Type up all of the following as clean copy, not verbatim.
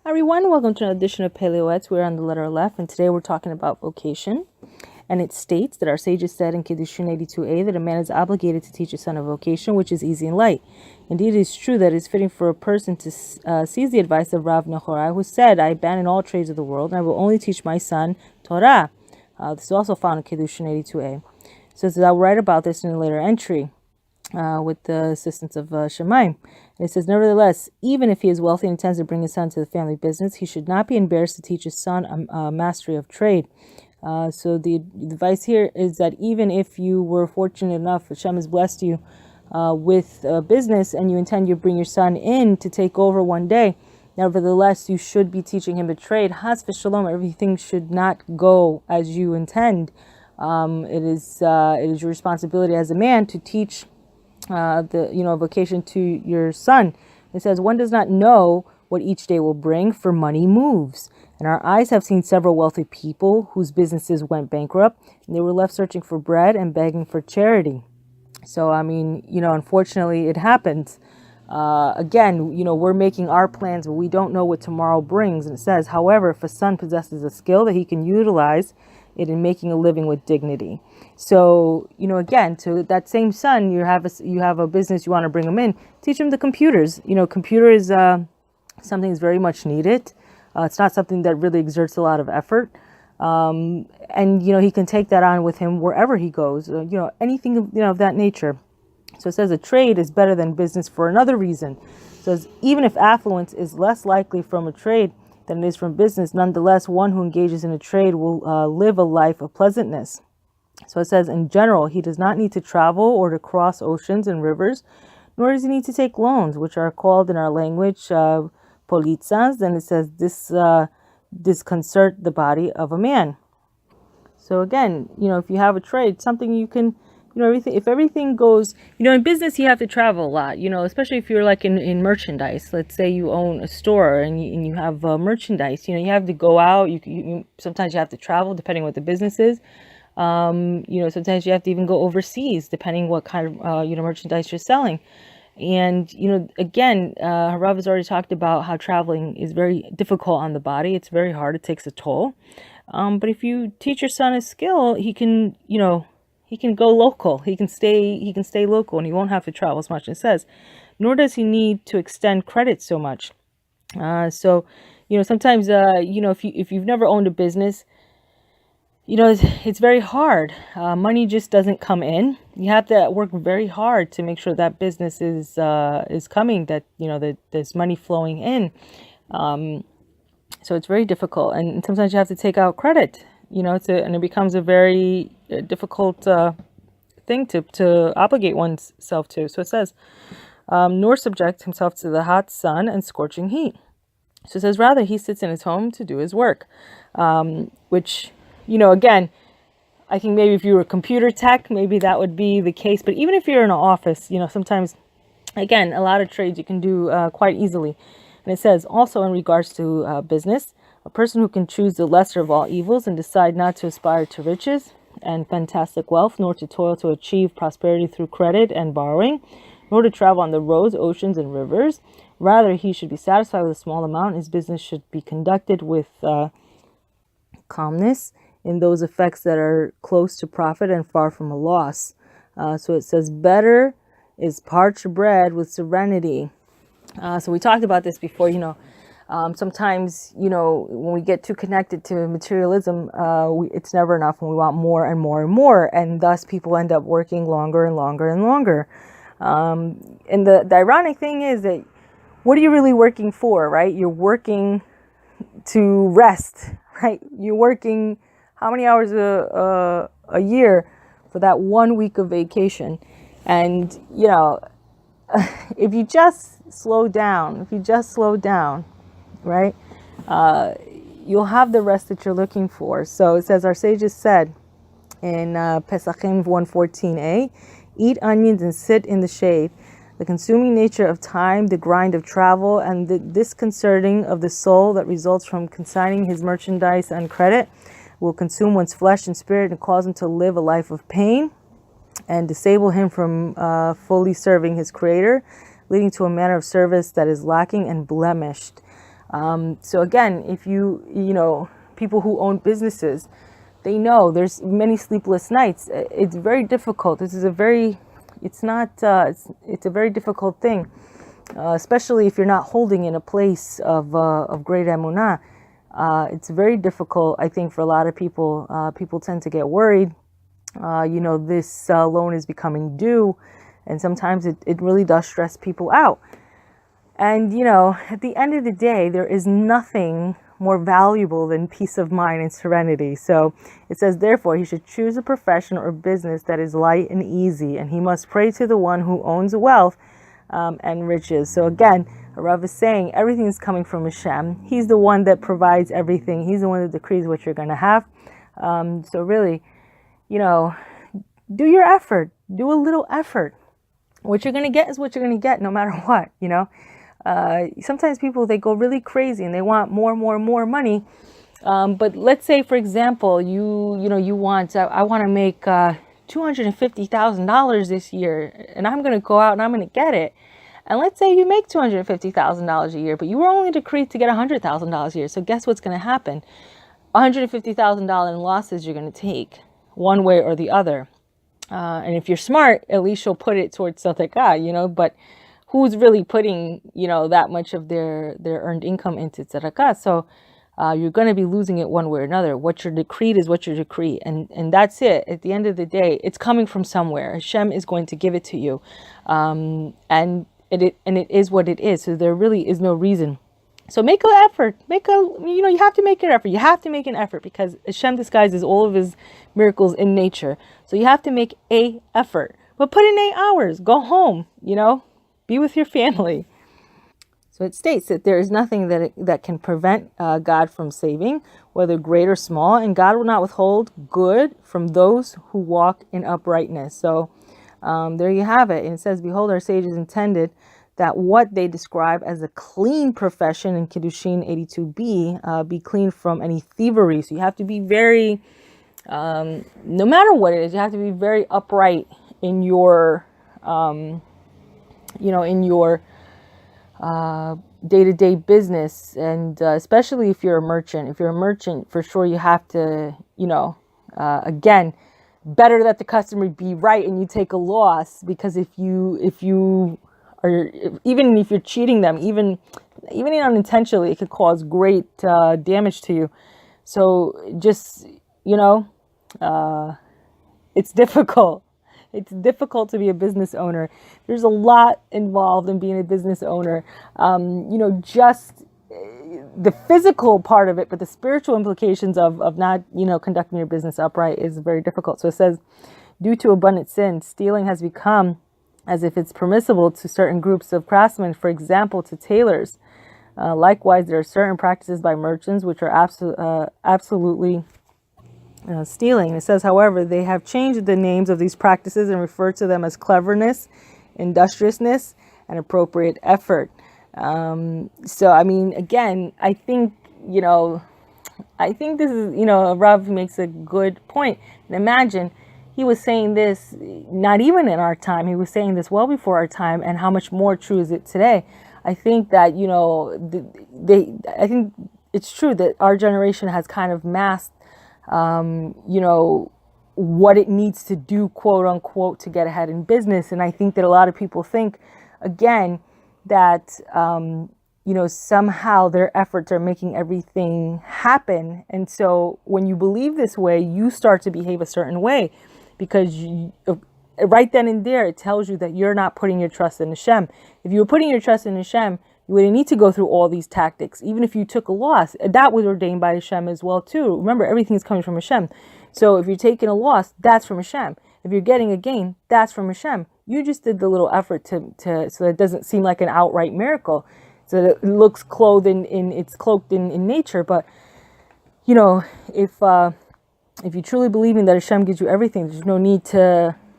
Hi everyone, welcome to another edition of Pele Yoetz. We're on the letter left, and today we're talking about vocation. And it states that our sages said in Kiddushin 82a that a man is obligated to teach his son a vocation which is easy and light. Indeed, it is true that it is fitting for a person to seize the advice of Rav Nechorai, who said, "I abandon all trades of the world, and I will only teach my son Torah." This is also found in Kiddushin 82a. So I'll write about this in a later entry. With the assistance of Shemaim. And it says, nevertheless, even if he is wealthy and intends to bring his son to the family business, he should not be embarrassed to teach his son a mastery of trade. So the advice here is that even if you were fortunate enough, Hashem has blessed you with business, and you intend to bring your son in to take over one day, nevertheless, you should be teaching him a trade. Has v'shalom, everything should not go as you intend. It is your responsibility as a man to teach vocation to your son. It says, one does not know what each day will bring, for money moves. And our eyes have seen several wealthy people whose businesses went bankrupt, and they were left searching for bread and begging for charity. So, unfortunately, it happens. Again, we're making our plans, but we don't know what tomorrow brings. And it says, however, if a son possesses a skill that he can utilize it in making a living with dignity. So, again, to that same son, you have a business, you want to bring him in, teach him the computers. Computer is something that's very much needed. It's not something that really exerts a lot of effort. And he can take that on with him wherever he goes, anything, of that nature. So it says a trade is better than business for another reason. It says even if affluence is less likely from a trade than it is from business, nonetheless, one who engages in a trade will live a life of pleasantness. So it says, in general, he does not need to travel or to cross oceans and rivers, nor does he need to take loans, which are called in our language politsas. And it says, disconcert the body of a man. So again, if you have a trade, something you can, if everything goes, in business, you have to travel a lot, especially if you're like in merchandise. Let's say you own a store and you have merchandise, you have to go out. You sometimes you have to travel depending what the business is. Sometimes you have to even go overseas depending what kind of, merchandise you're selling. And, again, Rav has already talked about how traveling is very difficult on the body. It's very hard. It takes a toll. But if you teach your son a skill, he can, he can go local. He can stay local, and he won't have to travel as much. It says, nor does he need to extend credit so much. Sometimes, if you've never owned a business, it's very hard. Money just doesn't come in. You have to work very hard to make sure that business is coming, that, that there's money flowing in. So it's very difficult. And sometimes you have to take out credit, and it becomes a very difficult thing to obligate oneself to. So it says, nor subject himself to the hot sun and scorching heat. So it says, rather, he sits in his home to do his work, which, again, I think maybe if you were a computer tech, maybe that would be the case. But even if you're in an office, sometimes, again, a lot of trades you can do quite easily. And it says, also in regards to business, a person who can choose the lesser of all evils and decide not to aspire to riches and fantastic wealth, nor to toil to achieve prosperity through credit and borrowing, nor to travel on the roads, oceans, and rivers. Rather, he should be satisfied with a small amount. His business should be conducted with calmness in those effects that are close to profit and far from a loss. So it says, better is parched bread with serenity. So we talked about this before, sometimes, when we get too connected to materialism, it's never enough, and we want more and more and more. And thus people end up working longer and longer and longer. And the ironic thing is that what are you really working for, right? You're working to rest, right? You're working how many hours a year for that 1 week of vacation? And, if you just slow down, right, you'll have the rest that you're looking for. So it says, our sages said in Pesachim 1:14a, eat onions and sit in the shade. The consuming nature of time, the grind of travel, and the disconcerting of the soul that results from consigning his merchandise on credit will consume one's flesh and spirit and cause him to live a life of pain and disable him from fully serving his creator, leading to a manner of service that is lacking and blemished. So again, if people who own businesses, they know there's many sleepless nights. It's very difficult. It's a very difficult thing, especially if you're not holding in a place of great emunah. It's very difficult, I think, for a lot of people. People tend to get worried. This loan is becoming due, and sometimes it really does stress people out. And, at the end of the day, there is nothing more valuable than peace of mind and serenity. So it says, therefore, he should choose a profession or business that is light and easy, and he must pray to the one who owns wealth and riches. So again, Rav is saying everything is coming from Hashem. He's the one that provides everything. He's the one that decrees what you're going to have. So really, do your effort. Do a little effort. What you're going to get is what you're going to get no matter what, Sometimes people, they go really crazy and they want more money. But let's say, for example, you want, I want to make $250,000 this year, and I'm going to go out and I'm going to get it. And let's say you make $250,000 a year, but you were only decreed to get $100,000 a year. So guess what's going to happen? $150,000 in losses you're going to take one way or the other. And if you're smart, at least you'll put it towards tzedakah, but who's really putting, that much of their earned income into tzedakah? So you're going to be losing it one way or another. What you're decreed is what you're decreed. And that's it. At the end of the day, it's coming from somewhere. Hashem is going to give it to you. And it is what it is. So there really is no reason. So make an effort. You have to make an effort. You have to make an effort because Hashem disguises all of his miracles in nature. So you have to make an effort. But put in 8 hours. Go home, Be with your family. So it states that there is nothing that can prevent God from saving, whether great or small, and God will not withhold good from those who walk in uprightness. So there you have it. And it says, behold, our sages intended that what they describe as a clean profession in Kiddushin 82b be clean from any thievery. So you have to be very, no matter what it is, you have to be very upright in your, in your day-to-day business. And especially if you're a merchant. If you're a merchant, for sure you have to, again, better that the customer be right and you take a loss, because if you or even if you're cheating them, even unintentionally, it could cause great damage to you. So just, it's difficult. It's difficult to be a business owner. There's a lot involved in being a business owner. Just the physical part of it, but the spiritual implications of not, conducting your business upright is very difficult. So it says, due to abundant sin, stealing has become as if it's permissible to certain groups of craftsmen, for example, to tailors. Likewise, there are certain practices by merchants which are absolutely stealing. It says, however, they have changed the names of these practices and refer to them as cleverness, industriousness, and appropriate effort. So, again, I think this is, Rav makes a good point. And imagine, he was saying this not even in our time. He was saying this well before our time, and how much more true is it today? I think that, I think it's true that our generation has kind of masked, what it needs to do, quote unquote, to get ahead in business. And I think that a lot of people think, again, that, somehow their efforts are making everything happen. And so when you believe this way, you start to behave a certain way. Because right then and there, it tells you that you're not putting your trust in Hashem. If you were putting your trust in Hashem, you wouldn't need to go through all these tactics. Even if you took a loss, that was ordained by Hashem as well too. Remember, everything is coming from Hashem. So if you're taking a loss, that's from Hashem. If you're getting a gain, that's from Hashem. You just did the little effort to so that it doesn't seem like an outright miracle. So that it looks clothed it's cloaked in nature. But if you truly believe in that Hashem gives you everything, there's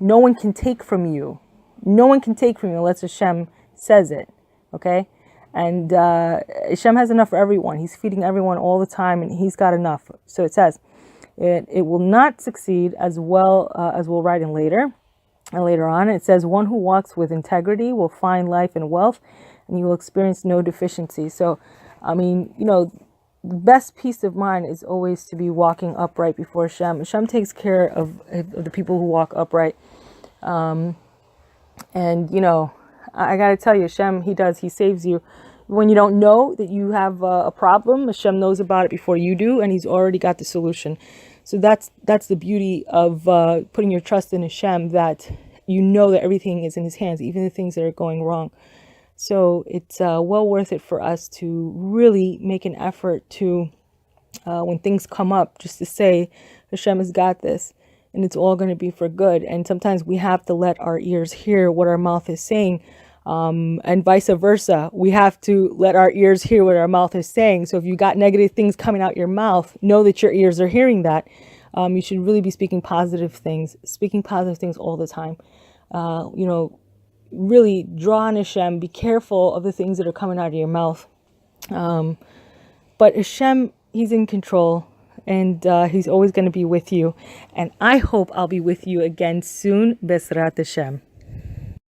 no one can take from you. No one can take from you unless Hashem says it. Okay? And Hashem has enough for everyone. He's feeding everyone all the time, and he's got enough. So it says, it will not succeed as well as we'll write in later. And later on, it says, one who walks with integrity will find life and wealth, and you will experience no deficiency. So I mean, the best peace of mind is always to be walking upright before Hashem. Hashem takes care of the people who walk upright. And, I got to tell you, Hashem, he saves you. When you don't know that you have a problem, Hashem knows about it before you do, and he's already got the solution. So that's the beauty of putting your trust in Hashem, that you know that everything is in his hands, even the things that are going wrong. So it's well worth it for us to really make an effort to, when things come up, just to say, Hashem has got this, and it's all going to be for good. And sometimes we have to let our ears hear what our mouth is saying, and vice versa. We have to let our ears hear what our mouth is saying. So if you got negative things coming out your mouth, know that your ears are hearing that. You should really be speaking positive things all the time. Really draw on Hashem. Be careful of the things that are coming out of your mouth. But Hashem, he's in control, and he's always going to be with you. And I hope I'll be with you again soon. Besrat Hashem.